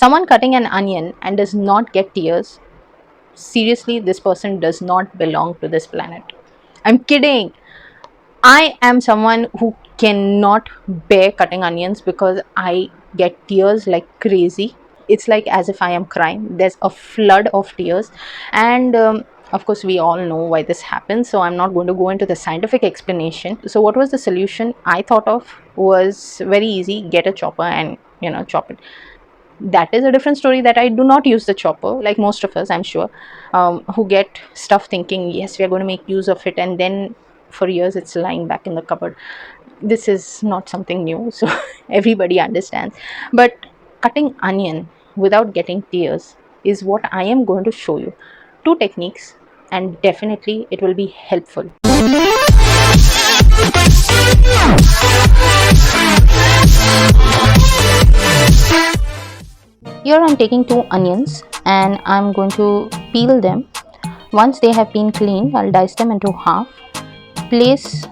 Someone cutting an onion and does not get tears, seriously, this person does not belong to this planet. I'm kidding. I am someone who cannot bear cutting onions because I get tears like crazy. It's like as if I am crying. There's a flood of tears, and of course, we all know why this happens. So I'm not going to go into the scientific explanation. So what was the solution I thought of was very easy: get a chopper and chop it. That is a different story, that I do not use the chopper like most of us, I'm sure, who get stuff thinking yes, we are going to make use of it, and then for years it's lying back in the cupboard. This is not something new, so everybody understands. But cutting onion without getting tears is what I am going to show you. Two techniques, and definitely it will be helpful. Here I'm taking two onions and I'm going to peel them. Once they have been cleaned, I'll dice them into half. Place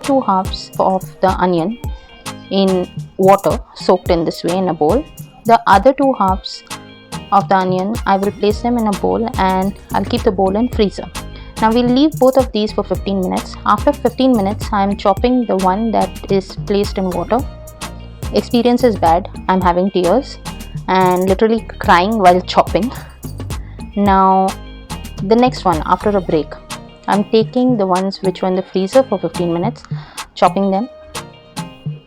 two halves of the onion in water soaked in this way in a bowl. The other two halves of the onion, I will place them in a bowl and I'll keep the bowl in freezer. Now we'll leave both of these for 15 minutes. After 15 minutes, I'm chopping the one that is placed in water. Experience is bad. I'm having tears and literally crying while chopping. Now the next one, after a break, I'm taking the ones which were in the freezer for 15 minutes, chopping them.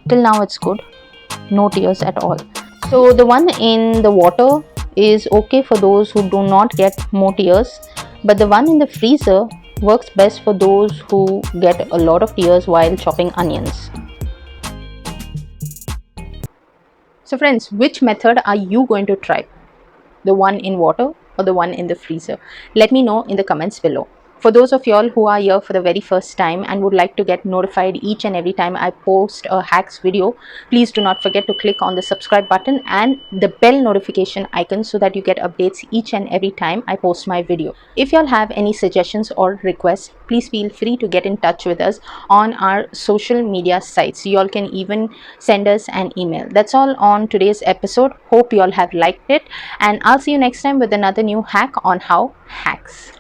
Till now it's good, no tears at all. So the one in the water is okay for those who do not get more tears, but the one in the freezer works best for those who get a lot of tears while chopping onions. So friends, which method are you going to try? The one in water or the one in the freezer? Let me know in the comments below. For those of y'all who are here for the very first time and would like to get notified each and every time I post a hacks video, please do not forget to click on the subscribe button and the bell notification icon so that you get updates each and every time I post my video. If y'all have any suggestions or requests, please feel free to get in touch with us on our social media sites. Y'all can even send us an email. That's all on today's episode. Hope y'all have liked it, and I'll see you next time with another new hack on How Hacks.